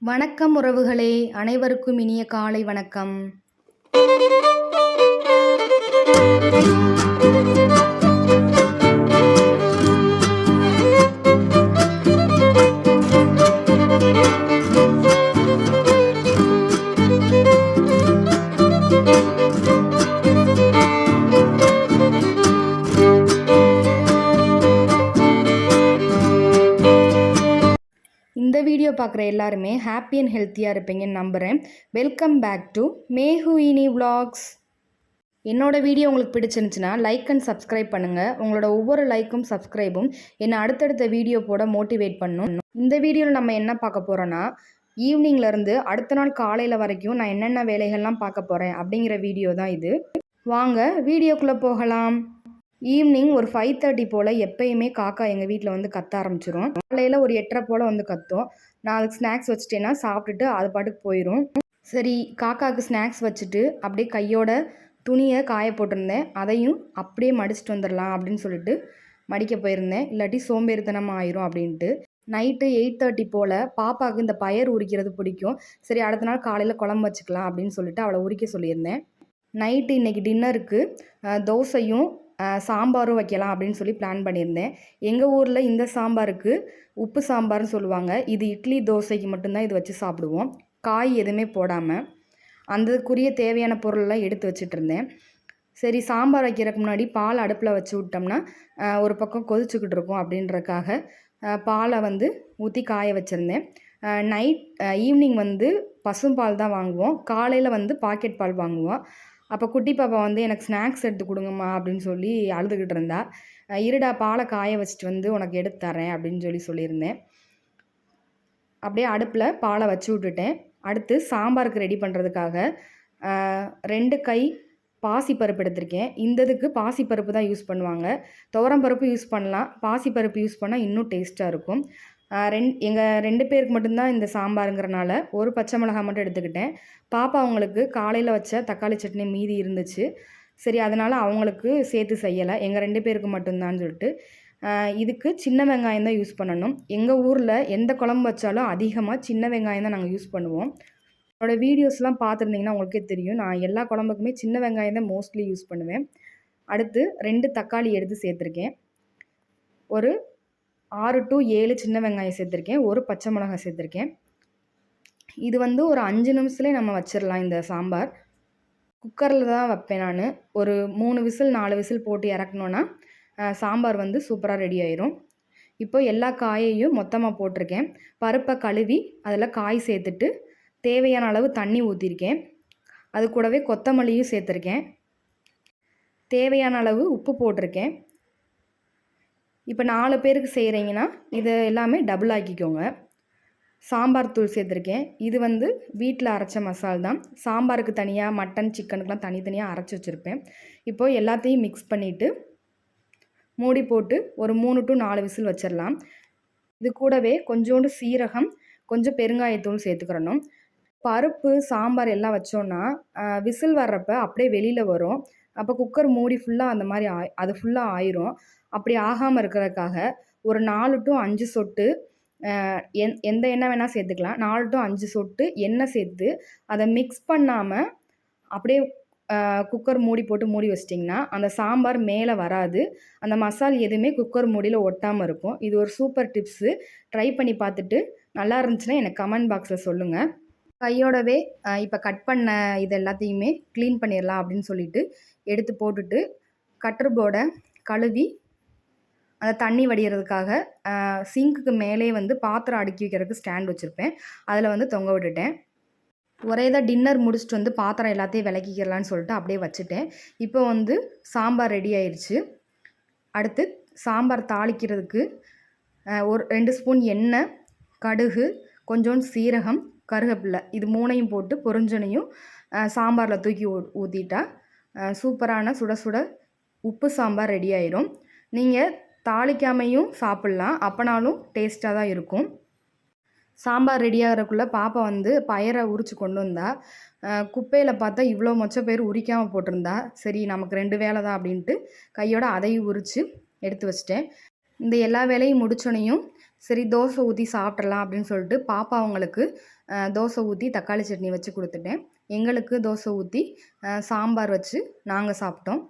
வணக்கம் உறவுகளே, அனைவருக்கும் இனிய காலை வணக்கம். இந்த வீடியோ பார்க்குற எல்லாருமே ஹாப்பி அண்ட் ஹெல்த்தியாக இருப்பீங்கன்னு நம்புகிறேன். வெல்கம் பேக் டு மேஹுயினி விலாக்ஸ். என்னோட வீடியோ உங்களுக்கு பிடிச்சிருந்துச்சுன்னா லைக் அண்ட் சப்ஸ்கிரைப் பண்ணுங்கள். உங்களோட ஒவ்வொரு லைக்கும் சப்ஸ்கிரைபும் என்னை அடுத்தடுத்த வீடியோ போட மோட்டிவேட் பண்ணும். இந்த வீடியோவில் நம்ம என்ன பார்க்க போகிறோன்னா, ஈவினிங்லேருந்து அடுத்த நாள் காலையில் வரைக்கும் நான் என்னென்ன வேலைகள்லாம் பார்க்க போகிறேன் அப்படிங்கிற வீடியோ தான் இது. வாங்க வீடியோக்குள்ளே போகலாம். ஈவினிங் ஒரு 5:30 போல் எப்பயுமே காக்கா எங்கள் வீட்டில் வந்து கத்த ஆரம்பிச்சிடும். காலையில் ஒரு 8:30 போல் வந்து கத்தும். நான் அதுக்கு ஸ்நாக்ஸ் வச்சுட்டேன்னா சாப்பிட்டுட்டு அது பாட்டுக்கு போயிடும். சரி, காக்காவுக்கு ஸ்நாக்ஸ் வச்சுட்டு அப்படியே கையோட துணியை காய போட்டிருந்தேன். அதையும் அப்படியே மடிச்சுட்டு வந்துடலாம் அப்படின்னு சொல்லிட்டு மடிக்க போயிருந்தேன். இல்லாட்டி சோம்பேறித்தனமாக ஆயிரும் அப்படின்ட்டு. நைட்டு 8:30 போல் பாப்பாவுக்கு இந்த பயறு உரிக்கிறது பிடிக்கும். சரி, அடுத்த நாள் காலையில் குழம்பு வச்சுக்கலாம் அப்படின்னு சொல்லிட்டு அவளை உரிக்க சொல்லியிருந்தேன். நைட்டு இன்றைக்கி டின்னருக்கு தோசையும் சாம்பாரும் வைக்கலாம் அப்படின்னு சொல்லி பிளான் பண்ணியிருந்தேன். எங்கள் ஊரில் இந்த சாம்பாருக்கு உப்பு சாம்பார்னு சொல்லுவாங்க. இது இட்லி தோசைக்கு மட்டும்தான் இது வச்சு சாப்பிடுவோம், காய் எதுவுமே போடாமல். அந்தக்குரிய தேவையான பொருளெல்லாம் எடுத்து வச்சுட்டு இருந்தேன். சரி, சாம்பார் வைக்கிறதுக்கு முன்னாடி பால் அடுப்பில் வச்சு விட்டோம்னா ஒரு பக்கம் கொதிச்சுக்கிட்டு இருக்கும் அப்படின்றக்காக பாலை வந்து ஊற்றி காய வச்சுருந்தேன். ஈவினிங் வந்து பசும்பால் தான் வாங்குவோம், காலையில் வந்து பாக்கெட் பால் வாங்குவோம். அப்போ குட்டி பாப்பா வந்து எனக்கு ஸ்நாக்ஸ் எடுத்து கொடுங்கம்மா அப்படின்னு சொல்லி அழுதுகிட்டு இருந்தா. இருடா, பாலை காய வச்சுட்டு வந்து உனக்கு எடுத்து தரேன் அப்படின்னு சொல்லியிருந்தேன். அப்படியே அடுப்பில் பாலை வச்சு விட்டுட்டேன். அடுத்து சாம்பாருக்கு ரெடி பண்ணுறதுக்காக 2 கை பாசிப்பருப்பு எடுத்திருக்கேன். இந்த இதுக்கு பாசிப்பருப்பு தான் யூஸ் பண்ணுவாங்க. துவரம்பருப்பு யூஸ் பண்ணலாம், பாசிப்பருப்பு யூஸ் பண்ணால் இன்னும் டேஸ்ட்டாக இருக்கும். எங்கள் 2 பேருக்கு மட்டும்தான் இந்த சாம்பாருங்கிறனால ஒரு பச்சை மிளகாய் மட்டும் எடுத்துக்கிட்டேன். பாப்பா அவங்களுக்கு காலையில் வச்ச தக்காளி சட்னி மீதி இருந்துச்சு. சரி, அதனால் அவங்களுக்கு சேர்த்து செய்யலை, எங்கள் 2 பேருக்கு மட்டும்தான்னு சொல்லிட்டு. இதுக்கு சின்ன வெங்காயம் தான் யூஸ் பண்ணணும். எங்கள் ஊரில் எந்த குழம்பு வச்சாலும் அதிகமாக சின்ன வெங்காயம் தான் நாங்கள் யூஸ் பண்ணுவோம். என்னோடய வீடியோஸ்லாம் பார்த்துருந்தீங்கன்னா உங்களுக்கே தெரியும், நான் எல்லா குழம்புக்குமே சின்ன வெங்காயம் தான் மோஸ்ட்லி யூஸ் பண்ணுவேன். அடுத்து 2 தக்காளி எடுத்து சேர்த்துருக்கேன். ஒரு 6 to 7 சின்ன வெங்காயம் சேர்த்துருக்கேன். ஒரு பச்சை மிளகாய் சேர்த்துருக்கேன். இது வந்து ஒரு 5 நிமிஷத்துலேயே நம்ம வச்சிடலாம். இந்த சாம்பார் குக்கரில் தான் வைப்பேன் நான். ஒரு 3 விசில் 4 விசில் போட்டு இறக்கணுன்னா சாம்பார் வந்து சூப்பராக ரெடி ஆயிரும். இப்போ எல்லா காயையும் மொத்தமாக போட்டிருக்கேன். பருப்பை கழுவி அதில் காய் சேர்த்துட்டு தேவையான அளவு தண்ணி ஊற்றிருக்கேன். அது கூடவே கொத்தமல்லியும் சேர்த்துருக்கேன். தேவையான அளவு உப்பு போட்டிருக்கேன். இப்போ 4 பேருக்கு செய்கிறீங்கன்னா இது எல்லாமே டபுள் ஆக்கிக்கோங்க. சாம்பார் தூள் சேர்த்துருக்கேன். இது வந்து வீட்டில் அரைச்ச மசால் தான். சாம்பாருக்கு தனியாக, மட்டன் சிக்கனுக்கெலாம் தனித்தனியாக அரைச்சி வச்சுருப்பேன். இப்போது எல்லாத்தையும் மிக்ஸ் பண்ணிவிட்டு மூடி போட்டு ஒரு 3 to 4 விசில் வச்சிடலாம். இது கூடவே கொஞ்சோண்டு சீரகம், கொஞ்சம் பெருங்காயத்தூள் சேர்த்துக்கிறணும். பருப்பு சாம்பார் எல்லாம் வச்சோன்னா விசில் வர்றப்ப அப்படியே வெளியில் வரும். அப்போ குக்கர் மூடி ஃபுல்லாக அந்த மாதிரி அது ஃபுல்லாக ஆயிரும். அப்படி ஆகாமல் இருக்கிறதுக்காக ஒரு 4 to 5 சொட்டு எந்த எண்ணெய் வேணால் சேர்த்துக்கலாம். 4 to 5 சொட்டு எண்ணெய் சேர்த்து அதை மிக்ஸ் பண்ணாமல் அப்படியே குக்கர் மூடி போட்டு மூடி வச்சிட்டிங்கன்னா அந்த சாம்பார் மேலே வராது. அந்த மசால் எதுவுமே குக்கர் மூடியில் ஒட்டாமல் இருக்கும். இது ஒரு சூப்பர் டிப்ஸு. ட்ரை பண்ணி பார்த்துட்டு நல்லா இருந்துச்சுன்னா எனக்கு கமெண்ட் பாக்ஸில் சொல்லுங்கள். கையோடவே இப்போ கட் பண்ண இது எல்லாத்தையுமே க்ளீன் பண்ணிடலாம் அப்படின்னு சொல்லிட்டு எடுத்து போட்டுட்டு கட்டர் போர்டை கழுவி அந்த தண்ணி வடிகிறதுக்காக சிங்க்குக்கு மேலே வந்து பாத்திரம் அடுக்கி வைக்கிறதுக்கு ஸ்டாண்ட் வச்சுருப்பேன், அதில் வந்து தொங்க விட்டுட்டேன். ஒரே தான் டின்னர் முடிச்சுட்டு வந்து பாத்திரம் எல்லாத்தையும் விளக்கிக்கிறலான்னு சொல்லிட்டு அப்படியே வச்சுட்டேன். இப்போ வந்து சாம்பார் ரெடி ஆயிடுச்சு. அடுத்து சாம்பார் தாளிக்கிறதுக்கு ஒரு 2 ஸ்பூன் எண்ணெய், கடுகு, கொஞ்சோண்டு சீரகம், கருவேப்பிலை, இது 3ஐயும் போட்டு பொரிஞ்சனையும் சாம்பாரில் தூக்கி ஊற்றிட்டா சூப்பரான சுட சுட உப்பு சாம்பார் ரெடி ஆயிடும். நீங்கள் தாளிக்காமையும் சாப்பிட்லாம், அப்போனாலும் டேஸ்ட்டாக தான் இருக்கும். சாம்பார் ரெடி ஆகிறதுக்குள்ளே பாப்பா வந்து பயரை உரித்து கொண்டு வந்தா. குப்பையில் பார்த்தா இவ்வளோ மொச்ச பயிர் உரிக்காமல் போட்டிருந்தா. சரி, நமக்கு 2 வேலை தான் அப்படின்ட்டு கையோட அதையும் உரித்து எடுத்து வச்சிட்டேன். இந்த எல்லா வேலையும் முடிச்சோனையும் சரி தோசை ஊற்றி சாப்பிட்றலாம் அப்படின்னு சொல்லிட்டு பாப்பா அவங்களுக்கு தோசை ஊற்றி தக்காளி சட்னி வச்சு கொடுத்துட்டேன். எங்களுக்கு தோசை ஊற்றி சாம்பார் வச்சு நாங்கள் சாப்பிட்டோம்.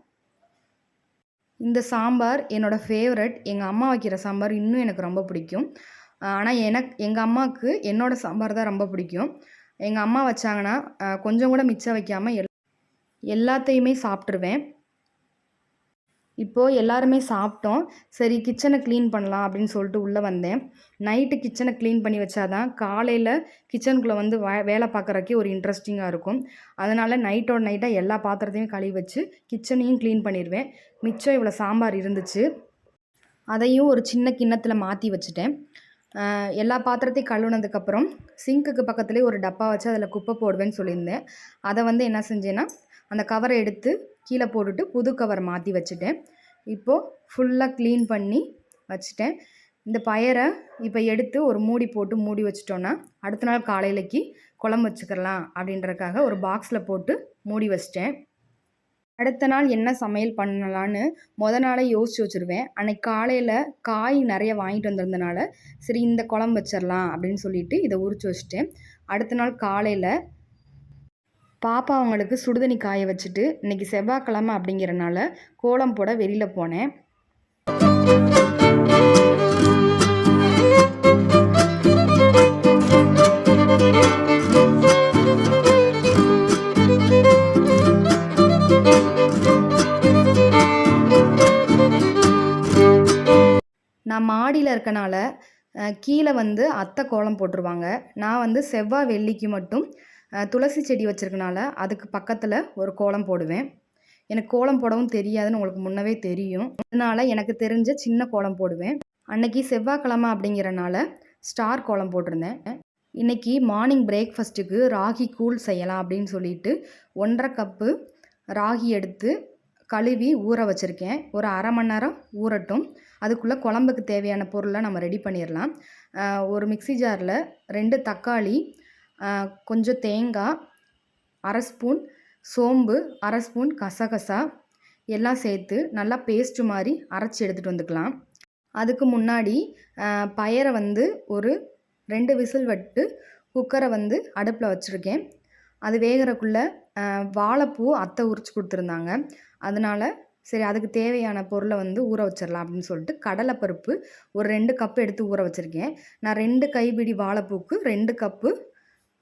இந்த சாம்பார் என்னோடய ஃபேவரட். எங்கள் அம்மா வைக்கிற சாம்பார் இன்னும் எனக்கு ரொம்ப பிடிக்கும். ஆனால் எங்கள் அம்மாவுக்கு என்னோடய சாம்பார் தான் ரொம்ப பிடிக்கும். எங்கள் அம்மா வச்சாங்கன்னா கொஞ்சம் கூட மிச்சம் வைக்காமல் எல்லாத்தையுமே சாப்பிட்ருவேன். இப்போது எல்லாருமே சாப்பிட்டோம். சரி கிச்சனை க்ளீன் பண்ணலாம் அப்படின்னு சொல்லிட்டு உள்ளே வந்தேன். நைட்டு கிச்சனை க்ளீன் பண்ணி வச்சா தான் காலையில் கிச்சனுக்குள்ளே வந்து வேலை பார்க்குறக்கே ஒரு இன்ட்ரெஸ்டிங்காக இருக்கும். அதனால் நைட்டோட நைட்டாக எல்லா பாத்திரத்தையும் கழுவி வச்சு கிச்சனையும் க்ளீன் பண்ணிடுவேன். மிச்சம் இவ்வளோ சாம்பார் இருந்துச்சு. அதையும் ஒரு சின்ன கிண்ணத்தில் மாற்றி வச்சுட்டேன். எல்லா பாத்திரத்தையும் கழுவுனதுக்கப்புறம் சிங்க்குக்கு பக்கத்துலேயே ஒரு டப்பா வச்சு அதில் குப்பை போடுவேன்னு சொல்லியிருந்தேன். அதை வந்து என்ன செஞ்சேன்னா அந்த கவரை எடுத்து கீழே போட்டுட்டு புது கவர் மாற்றி வச்சுட்டேன். இப்போது ஃபுல்லாக க்ளீன் பண்ணி வச்சுட்டேன். இந்த பயரை இப்போ எடுத்து ஒரு மூடி போட்டு மூடி வச்சிட்டோன்னா அடுத்த நாள் காலையிலக்கு குழம்பு வச்சுக்கலாம் அப்படின்றதுக்காக ஒரு பாக்ஸில் போட்டு மூடி வச்சிட்டேன். அடுத்த நாள் என்ன சமையல் பண்ணலான்னு நாளே யோசிச்சு வச்சுருவேன். அன்றைக்கி காலையில் காய் நிறைய வாங்கிட்டு வந்திருந்தனால சரி இந்த குழம்பு வச்சிடலாம் அப்படின்னு சொல்லிட்டு இதை உரித்து வச்சுட்டேன். அடுத்த நாள் காலையில் பாப்பா அவங்களுக்கு சுடுதண்ணி காய வச்சுட்டு இன்றைக்கி செவ்வாய்க்கிழமை அப்படிங்கிறனால கோலம் போட வெளியில் போனேன். நான் மாடியில் இருக்கனால கீழே வந்து அத்தை கோலம் போட்டுருவாங்க. நான் வந்து செவ்வாய் வெள்ளிக்கு மட்டும் துளசி செடி வச்சுருக்கனால அதுக்கு பக்கத்தில் ஒரு கோலம் போடுவேன். எனக்கு கோலம் போடவும் தெரியாதுன்னு உங்களுக்கு முன்னவே தெரியும். அதனால் எனக்கு தெரிஞ்ச சின்ன கோலம் போடுவேன். அன்னைக்கு செவ்வாய்க்கிழமை அப்படிங்கிறனால ஸ்டார் கோலம் போட்டிருந்தேன். இன்றைக்கி மார்னிங் பிரேக்ஃபாஸ்ட்டுக்கு ராகி கூழ் செய்யலாம் அப்படின்னு சொல்லிட்டு 1.5 கப்பு ராகி எடுத்து கழுவி ஊற வச்சுருக்கேன். ஒரு அரை மணி நேரம் ஊறட்டும். அதுக்குள்ளே குழம்புக்கு தேவையான பொருளை நம்ம ரெடி பண்ணிடலாம். ஒரு மிக்ஸி ஜாரில் 2 தக்காளி, கொஞ்சம் தேங்காய், 1/2 ஸ்பூன் சோம்பு, 1/2 ஸ்பூன் கசகசா எல்லாம் சேர்த்து நல்லா பேஸ்ட்டு மாதிரி அரைச்சி எடுத்துகிட்டு வந்துக்கலாம். அதுக்கு முன்னாடி பயரை வந்து ஒரு 2 விசில் விட்டு குக்கரை வந்து அடுப்பில் வச்சுருக்கேன். அது வேகிறக்குள்ளே வாழைப்பூ அத்தை உரித்து கொடுத்துருந்தாங்க. அதனால் சரி அதுக்கு தேவையான பொருளை வந்து ஊற வச்சிடலாம் அப்படின்னு சொல்லிட்டு கடலைப்பருப்பு ஒரு 2 கப்பு எடுத்து ஊற வச்சுருக்கேன். நான் 2 கைப்பிடி வாழைப்பூக்கு 2 கப்பு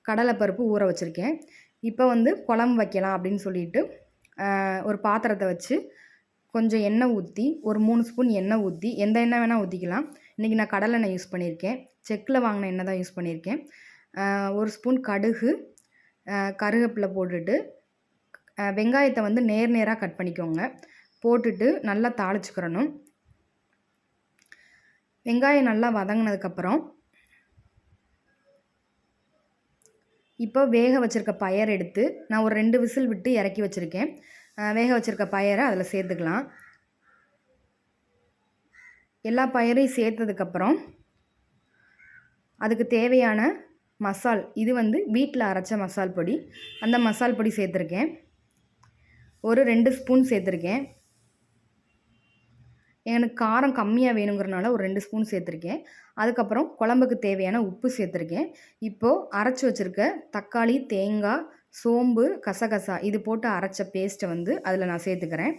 கடலைப்பருப்பு ஊற வச்சுருக்கேன். இப்போ வந்து குழம்பு வைக்கலாம் அப்படின்னு சொல்லிட்டு ஒரு பாத்திரத்தை வச்சு கொஞ்சம் எண்ணெய் ஊற்றி ஒரு 3 ஸ்பூன் எண்ணெய் ஊற்றி எந்த எண்ணெய் வேணால் ஊற்றிக்கலாம். இன்றைக்கி நான் கடலெண்ணெய் யூஸ் பண்ணியிருக்கேன். செக்கில் வாங்கின எண்ணெய் தான் யூஸ் பண்ணியிருக்கேன். 1 ஸ்பூன் கடுகு, கருவேப்பிலை போட்டுட்டு வெங்காயத்தை வந்து நேராக கட் பண்ணிக்கோங்க. போட்டுட்டு நல்லா தாளிச்சுக்கிறணும். வெங்காயம் நல்லா வதங்கினதுக்கப்புறம் இப்போ வேக வச்சுருக்க பயர் எடுத்து நான் ஒரு 2 விசில் விட்டு இறக்கி வச்சுருக்கேன். வேக வச்சுருக்க பயரை அதில் சேர்த்துக்கலாம். எல்லா பயரையும் சேர்த்ததுக்கப்புறம் அதுக்கு தேவையான மசால், இது வந்து வீட்டில் அரைச்ச மசால் பொடி, அந்த மசால் பொடி சேர்த்துருக்கேன். ஒரு 2 ஸ்பூன் சேர்த்துருக்கேன். எனக்கு காரம் கம்மியாக வேணுங்கிறனால ஒரு 2 ஸ்பூன் சேர்த்துருக்கேன். அதுக்கப்புறம் குழம்புக்கு தேவையான உப்பு சேர்த்துருக்கேன். இப்போது அரைச்சி வச்சுருக்க தக்காளி, தேங்காய், சோம்பு, கசகசா இது போட்டு அரைச்ச பேஸ்ட்டை வந்து அதில் நான் சேர்த்துக்கிறேன்.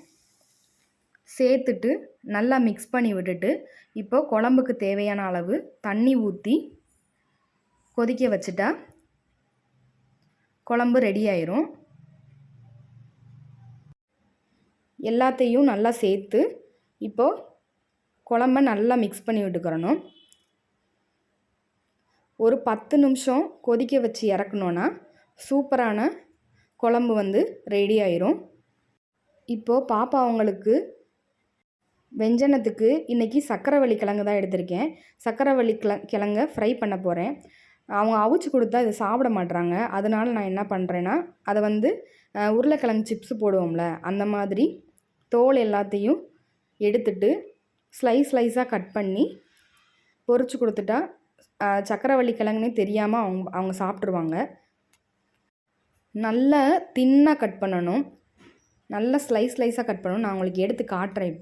சேர்த்துட்டு நல்லா மிக்ஸ் பண்ணி விட்டுட்டு இப்போது குழம்புக்கு தேவையான அளவு தண்ணி ஊற்றி கொதிக்க வச்சுட்டா குழம்பு ரெடி ஆயிரும். எல்லாத்தையும் நல்லா சேர்த்து இப்போது குழம்ப நல்லா மிக்ஸ் பண்ணி விட்டுக்கிறணும். ஒரு 10 நிமிஷம் கொதிக்க வச்சு இறக்கணுன்னா சூப்பரான குழம்பு வந்து ரெடி ஆயிரும். இப்போது பாப்பா அவங்களுக்கு வெஞ்சனத்துக்கு இன்றைக்கி சக்கரவள்ளி கிழங்கு தான் எடுத்திருக்கேன். சக்கரவள்ளி கிழங்கை ஃப்ரை பண்ண போகிறேன். அவங்க அவிச்சு கொடுத்தா இதை சாப்பிட மாட்றாங்க. அதனால் நான் என்ன பண்ணுறேன்னா அதை வந்து உருளைக்கிழங்கு சிப்ஸு போடுவோம்ல அந்த மாதிரி தோல் எல்லாத்தையும் எடுத்துட்டு ஸ்லைஸாக கட் பண்ணி பொரிச்சு கொடுத்துட்டா சக்கரவள்ளி கிழங்குனே தெரியாமல் அவங்க சாப்பிட்ருவாங்க. நல்லா தின்னாக கட் பண்ணணும். நல்லா ஸ்லைஸாக கட் பண்ணணும். நான் உங்களுக்கு எடுத்து காட்டுறேன்.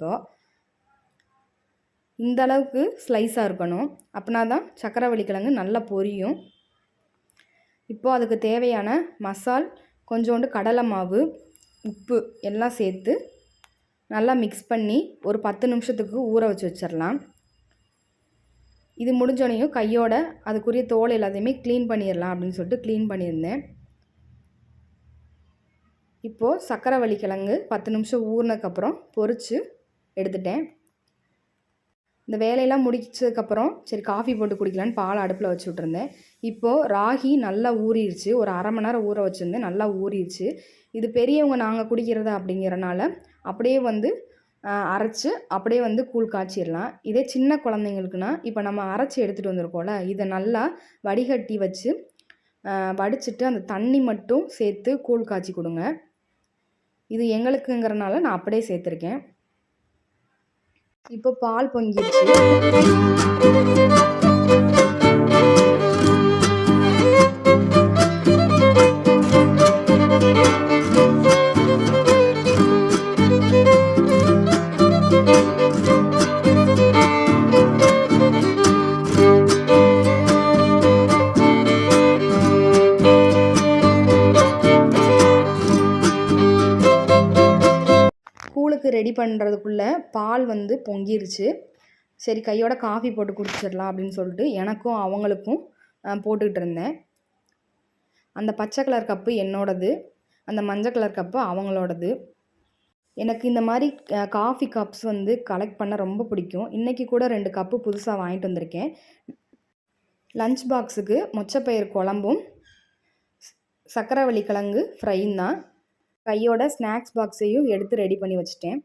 இந்த அளவுக்கு ஸ்லைஸாக இருக்கணும். அப்படின்னா தான் சக்கரவள்ளி கிழங்கு நல்லா பொரியும். இப்போது அதுக்கு தேவையான மசால், கொஞ்சோண்டு கடலை மாவு, உப்பு எல்லாம் சேர்த்து நல்லா மிக்ஸ் பண்ணி ஒரு 10 நிமிஷத்துக்கு ஊற வச்சிடலாம். இது முடிஞ்சோடனையும் கையோட அதுக்குரிய தோல் எல்லாத்தையுமே க்ளீன் பண்ணிடலாம் அப்படின்னு சொல்லிட்டு க்ளீன் பண்ணியிருந்தேன். இப்போது சக்கரவள்ளி கிழங்கு 10 நிமிஷம் ஊறினதுக்கப்புறம் பொரித்து எடுத்துட்டேன். இந்த வேலையெல்லாம் முடிச்சதுக்கப்புறம் சரி காஃபி போட்டு குடிக்கலான்னு பால் அடுப்பில் வச்சு விட்ருந்தேன். இப்போது ராகி நல்லா ஊறிடுச்சு. ஒரு அரை மணி நேரம் ஊற வச்சுருந்தேன். நல்லா ஊறிடுச்சு. இது பெரியவங்க நாங்கள் குடிக்கிறதா அப்படிங்கிறனால அப்படியே அரைச்சி அப்படியே கூழ் காய்ச்சிடலாம். இதே சின்ன குழந்தைங்களுக்குன்னா இப்போ நம்ம அரைச்சி எடுத்துகிட்டு வந்திருக்கோம்ல, இதை நல்லா வடிகட்டி வச்சு வடிச்சிட்டு அந்த தண்ணி மட்டும் சேர்த்து கூழ் காய்ச்சி கொடுங்க. இது எங்களுக்குங்கிறனால நான் அப்படியே சேர்த்துருக்கேன். இப்போ பால் பொங்கிடுச்சு. கூழுக்கு ரெடி பண்ணுறதுக்குள்ளே பால் பொங்கிருச்சு. சரி கையோட காஃபி போட்டு குடிச்சிடலாம் அப்படின்னு சொல்லிட்டு எனக்கும் அவங்களுக்கும் போட்டுக்கிட்டு இருந்தேன். அந்த பச்சை கலர் கப்பு என்னோடது, அந்த மஞ்சள் கலர் கப்பு அவங்களோடது. எனக்கு இந்த மாதிரி காஃபி கப்ஸ் கலெக்ட் பண்ண ரொம்ப பிடிக்கும். இன்றைக்கி கூட 2 கப்பு புதுசாக வாங்கிட்டு வந்திருக்கேன். லஞ்ச் பாக்ஸுக்கு மொச்சப்பயிறு குழம்பும் சக்கரவள்ளி கிழங்கு ஃப்ரையும் தான். கையோட ஸ்நாக்ஸ் பாக்ஸையும் எடுத்து ரெடி பண்ணி வச்சுட்டேன்.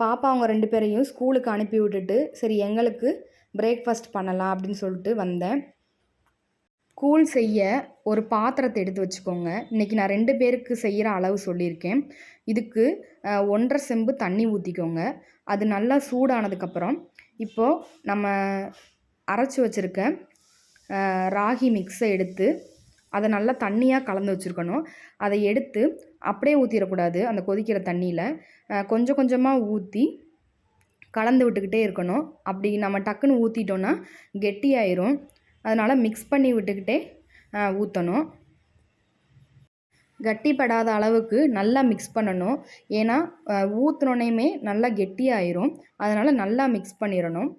பாப்பா அவங்க 2 பேரையும் ஸ்கூலுக்கு அனுப்பி விட்டுட்டு சரி எங்களுக்கு பிரேக்ஃபாஸ்ட் பண்ணலாம் அப்படின்னு சொல்லிட்டு வந்தேன். கூழ் செய்ய ஒரு பாத்திரத்தை எடுத்து வச்சுக்கோங்க. இன்றைக்கி நான் 2 பேருக்கு செய்கிற அளவு சொல்லியிருக்கேன். இதுக்கு 1.5 செம்பு தண்ணி ஊற்றிக்கோங்க. அது நல்லா சூடானதுக்கப்புறம் இப்போது நம்ம அரைச்சி வச்சுருக்க ராகி மிக்ஸை எடுத்து அதை நல்லா தண்ணியாக கலந்து வச்சுருக்கணும். அதை எடுத்து அப்படியே ஊற்றிடக்கூடாது. அந்த கொதிக்கிற தண்ணியில் கொஞ்சம் கொஞ்சமாக ஊற்றி கலந்து விட்டுக்கிட்டே இருக்கணும். அப்படி நம்ம டக்குன்னு ஊற்றிட்டோன்னா கெட்டியாயிரும். அதனால் மிக்ஸ் பண்ணி விட்டுக்கிட்டே ஊற்றணும். கட்டிப்படாத அளவுக்கு நல்லா மிக்ஸ் பண்ணணும். ஏன்னா ஊற்றுனோனையுமே நல்லா கெட்டியாயிரும். அதனால் நல்லா மிக்ஸ் பண்ணிடணும்.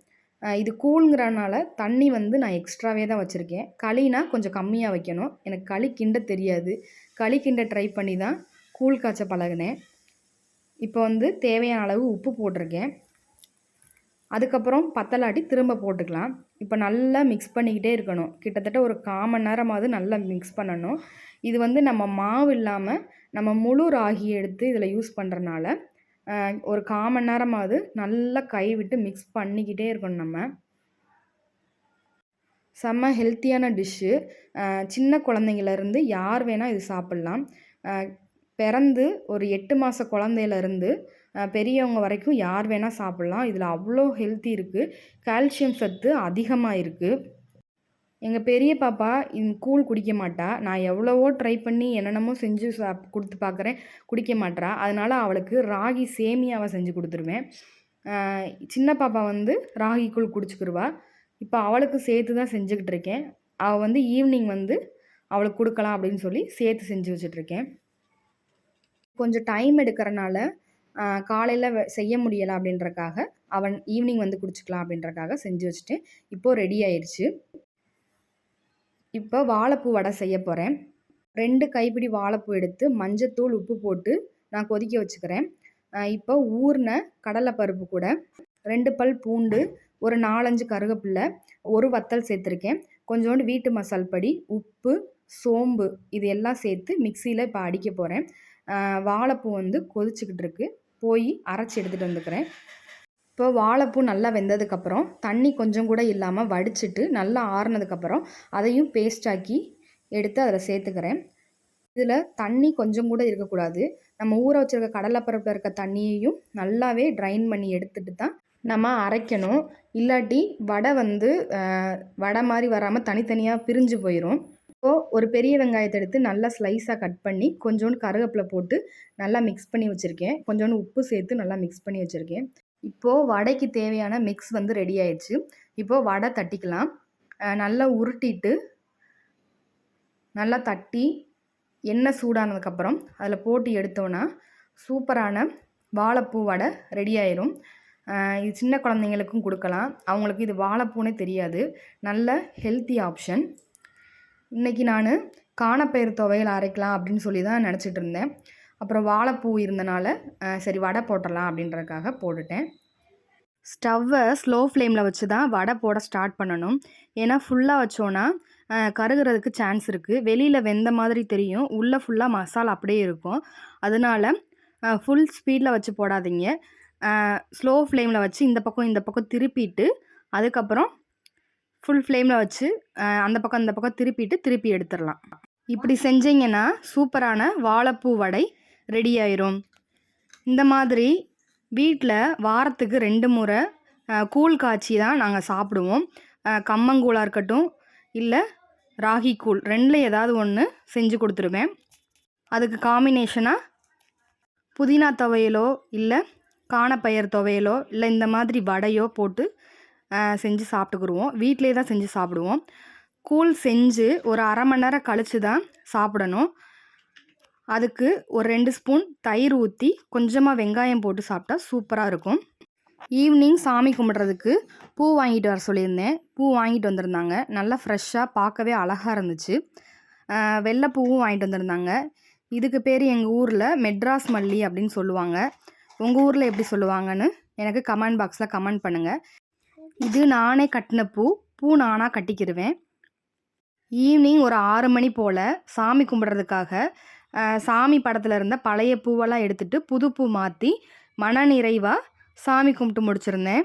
இது கூழ்ங்கிறனால தண்ணி நான் எக்ஸ்ட்ராவே தான் வச்சுருக்கேன். களினா கொஞ்சம் கம்மியாக வைக்கணும். எனக்கு களி கிண்ட தெரியாது. களி கிண்ட ட்ரை பண்ணி தான் கூழ் காய்ச்ச பழகினேன். இப்போ தேவையான அளவு உப்பு போட்டிருக்கேன். அதுக்கப்புறம் பத்தலாட்டி திரும்ப போட்டுக்கலாம். இப்போ நல்லா மிக்ஸ் பண்ணிக்கிட்டே இருக்கணும். கிட்டத்தட்ட ஒரு 1/4 மணி நேரமாவது நல்லா மிக்ஸ் பண்ணணும். இது நம்ம மாவு இல்லாமல் நம்ம முழு ராகி எடுத்து இதில் யூஸ் பண்ணுறனால ஒரு 1/4 மணி நேரமாவது நல்லா கை விட்டு மிக்ஸ் பண்ணிக்கிட்டே இருக்கணும். நம்ம செம்ம ஹெல்த்தியான டிஷ்ஷு. சின்ன குழந்தைங்கள்லேருந்து யார் வேணால் இது சாப்பிட்லாம். பிறந்து ஒரு 8 மாத குழந்தையிலேருந்து பெரியவங்க வரைக்கும் யார் வேணால் சாப்பிட்லாம். இதில் அவ்வளோ ஹெல்த்தி இருக்குது. கால்சியம் சத்து அதிகமாக இருக்குது. எங்கள் பெரிய பாப்பா கூழ் குடிக்க மாட்டா. நான் எவ்வளவோ ட்ரை பண்ணி என்னென்னமோ செஞ்சு கொடுத்து பார்க்குறேன், குடிக்க மாட்டா. அதனால் அவளுக்கு ராகி சேமியாவை செஞ்சு கொடுத்துருவேன். சின்ன பாப்பா ராகி கூழ் குடிச்சுக்கிடுவா. இப்போ அவளுக்கு சேர்த்து தான் செஞ்சுக்கிட்டு இருக்கேன். அவள் ஈவினிங் அவளுக்கு கொடுக்கலாம் அப்படின்னு சொல்லி சேர்த்து செஞ்சு வச்சிட்ருக்கேன். கொஞ்சம் டைம் எடுக்கிறனால காலையில் செய்ய முடியலை அப்படின்றக்காக அவன் ஈவினிங் குடிச்சிக்கலாம் அப்படின்றக்காக செஞ்சு வச்சுட்டேன். இப்போது ரெடி ஆயிடுச்சு. இப்போ வாழைப்பூ வடை செய்ய போகிறேன். 2 கைப்பிடி வாழைப்பூ எடுத்து மஞ்சத்தூள் உப்பு போட்டு நான் கொதிக்க வச்சுக்கிறேன். இப்போ ஊறின கடலைப்பருப்பு கூட 2 பல் பூண்டு, ஒரு 4-5 கருவேப்பிலை, ஒரு வத்தல் சேர்த்துருக்கேன். கொஞ்சோண்டு வீட்டு மசால் பொடி, உப்பு, சோம்பு இது எல்லாம் சேர்த்து மிக்சியில் இப்போ அடிக்க போகிறேன். வாழைப்பூ கொதிச்சுக்கிட்டு இருக்கு. போய் அரைச்சி எடுத்துகிட்டு வந்துக்கிறேன். இப்போ வாழைப்பூ நல்லா வெந்ததுக்கப்புறம் தண்ணி கொஞ்சம் கூட இல்லாமல் வடிச்சிட்டு நல்லா ஆறுனதுக்கப்புறம் அதையும் பேஸ்டாக்கி எடுத்து அதில் சேர்த்துக்கிறேன். இதில் தண்ணி கொஞ்சம் கூட இருக்கக்கூடாது. நம்ம ஊற வச்சுருக்க கடலைப்பருப்பில் இருக்க தண்ணியையும் நல்லாவே ட்ரைன் பண்ணி எடுத்துகிட்டு தான் நம்ம அரைக்கணும். இல்லாட்டி வடை வடை மாதிரி வராமல் தனித்தனியாக பிரிஞ்சு போயிடும். இப்போது ஒரு பெரிய வெங்காயத்தை எடுத்து நல்லா ஸ்லைஸாக கட் பண்ணி கொஞ்சோண்டு கருவேப்பிலை போட்டு நல்லா மிக்ஸ் பண்ணி வச்சுருக்கேன். கொஞ்சோண்டு உப்பு சேர்த்து நல்லா மிக்ஸ் பண்ணி வச்சுருக்கேன். இப்போது வடைக்கு தேவையான மிக்ஸ் வந்து ரெடி ஆயிடுச்சு. இப்போது வடை தட்டிக்கலாம். நல்லா உருட்டிட்டு நல்லா தட்டி எண்ணெய் சூடானதுக்கப்புறம் அதில் போட்டு எடுத்தோன்னா சூப்பரான வாழைப்பூ வடை ரெடி ஆயிரும். இது சின்ன குழந்தைங்களுக்கும் கொடுக்கலாம். அவங்களுக்கு இது வாழைப்பூனே தெரியாது. நல்ல ஹெல்த்தி ஆப்ஷன். இன்றைக்கி நான் காணப்பயிறு துவையல் அரைக்கலாம் அப்படின்னு சொல்லி தான் நினச்சிட்டு இருந்தேன். அப்புறம் வாழைப்பூ இருந்தனால சரி வடை போட்டுடலாம் அப்படின்றதுக்காக போட்டுட்டேன். ஸ்டவ்வை ஸ்லோ ஃப்ளேமில் வச்சு தான் வடை போட ஸ்டார்ட் பண்ணணும். ஏன்னா ஃபுல்லாக வச்சோன்னா கருகிறதுக்கு சான்ஸ் இருக்குது. வெளியில் வெந்த மாதிரி தெரியும், உள்ளே ஃபுல்லாக மசாலா அப்படியே இருக்கும். அதனால் ஃபுல் ஸ்பீடில் வச்சு போடாதீங்க. ஸ்லோ ஃப்ளேமில் வச்சு இந்த பக்கம் திருப்பிட்டு அதுக்கப்புறம் ஃபுல் ஃப்ளேமில் வச்சு அந்த பக்கம் திருப்பி எடுத்துடலாம். இப்படி செஞ்சிங்கன்னா சூப்பரான வாழைப்பூ வடை ரெடி ஆயிரும். இந்த மாதிரி வீட்டில் வாரத்துக்கு 2 முறை கூழ் காய்ச்சி தான் நாங்கள் சாப்பிடுவோம். கம்மங்கூழாக இருக்கட்டும் இல்லை ராகி கூழ், 2ல் ஏதாவது ஒன்று செஞ்சு கொடுத்துருவேன். அதுக்கு காம்பினேஷனாக புதினா துவையலோ இல்லை காணப்பயிறு துவையலோ இல்லை இந்த மாதிரி வடையோ போட்டு செஞ்சு சாப்பிட்டுக்குருவோம். வீட்டிலே தான் செஞ்சு சாப்பிடுவோம். கூழ் செஞ்சு ஒரு அரை மணி நேரம் கழித்து தான் சாப்பிடணும். அதுக்கு ஒரு 2 ஸ்பூன் தயிர் ஊற்றி கொஞ்சமாக வெங்காயம் போட்டு சாப்பிட்டா சூப்பராக இருக்கும். ஈவினிங் சாமி கும்பிட்றதுக்கு பூ வாங்கிட்டு வர சொல்லியிருந்தேன். பூ வாங்கிட்டு வந்திருந்தாங்க. நல்லா ஃப்ரெஷ்ஷாக பார்க்கவே அழகாக இருந்துச்சு. வெள்ளைப்பூவும் வாங்கிட்டு வந்திருந்தாங்க. இதுக்கு பேர் எங்கள் ஊரில் மெட்ராஸ் மல்லி அப்படின்னு சொல்லுவாங்க. உங்கள் ஊரில் எப்படி சொல்லுவாங்கன்னு எனக்கு கமெண்ட் பாக்ஸில் கமெண்ட் பண்ணுங்கள். இது நானே கட்டின பூ நானாக கட்டிக்கிடுவேன். ஈவினிங் ஒரு 6 மணி போல் சாமி கும்பிட்றதுக்காக சாமி படத்தில் இருந்த பழைய பூவெல்லாம் எடுத்துகிட்டு புது பூ மாற்றி மன நிறைவாக சாமி கும்பிட்டு முடிச்சிருந்தேன்.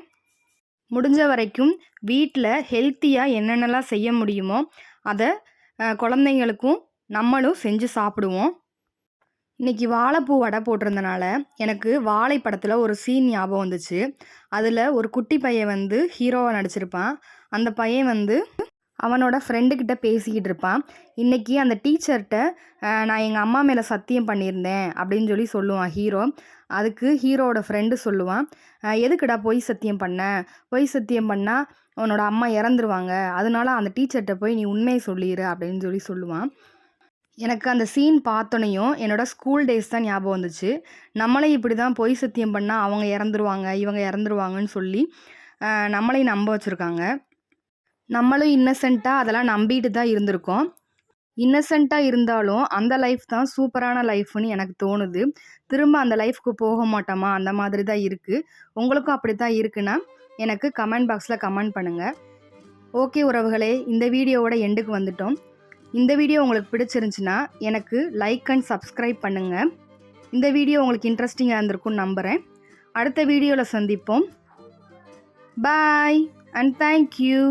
முடிஞ்ச வரைக்கும் வீட்டில் ஹெல்த்தியாக என்னென்னலாம் செய்ய முடியுமோ அதை குழந்தைங்களுக்கும் நம்மளும் செஞ்சு சாப்பிடுவோம். இன்றைக்கி வாழைப்பூ வடை போட்டிருந்தனால எனக்கு வாழை படத்தில் ஒரு சீன் ஞாபகம் வந்துச்சு. அதில் ஒரு குட்டி பையன் வந்து ஹீரோவாக நடிச்சிருப்பான். அந்த பையன் வந்து அவனோட ஃப்ரெண்டுக்கிட்ட பேசிக்கிட்டு இருப்பான். இன்றைக்கி அந்த டீச்சர்கிட்ட நான் எங்கள் அம்மா மேலே சத்தியம் பண்ணியிருந்தேன் அப்படின்னு சொல்லி சொல்லுவான் ஹீரோ. அதுக்கு ஹீரோவோட ஃப்ரெண்டு சொல்லுவான், எதுக்குடா பொய் சத்தியம் பண்ண? பொய் சத்தியம் பண்ணால் அவனோட அம்மா இறந்துருவாங்க, அதனால அந்த டீச்சர்கிட்ட போய் நீ உண்மையை சொல்லிடு அப்படின்னு சொல்லி சொல்லுவான். எனக்கு அந்த சீன் பார்த்தோன்னையும் என்னோடய ஸ்கூல் டேஸ் தான் ஞாபகம் வந்துச்சு. நம்மளே இப்படி தான் பொய் சத்தியம் பண்ணால் அவங்க இறந்துருவாங்க இவங்க இறந்துருவாங்கன்னு சொல்லி நம்மளையும் நம்ப வச்சுருக்காங்க. நம்மளும் இன்னசென்ட்டாக அதெல்லாம் நம்பிட்டு தான் இருந்திருக்கோம். இன்னசென்ட்டாக இருந்தாலும் அந்த லைஃப் தான் சூப்பரான லைஃப்னு எனக்கு தோணுது. திரும்ப அந்த லைஃப்க்கு போக மாட்டோமா அந்த மாதிரி தான் இருக்குது. உங்களுக்கும் அப்படி தான் இருக்குன்னா எனக்கு கமெண்ட் பாக்ஸில் கமெண்ட் பண்ணுங்கள். ஓகே உறவுகளே, இந்த வீடியோவோட எண்டுக்கு வந்துட்டோம். இந்த வீடியோ உங்களுக்கு பிடிச்சிருந்துச்சுன்னா எனக்கு லைக் அண்ட் சப்ஸ்கிரைப் பண்ணுங்கள். இந்த வீடியோ உங்களுக்கு இன்ட்ரெஸ்டிங்காக இருந்திருக்கும்னு நம்புகிறேன். அடுத்த வீடியோவில் சந்திப்போம். பாய் அண்ட் தேங்க்யூ.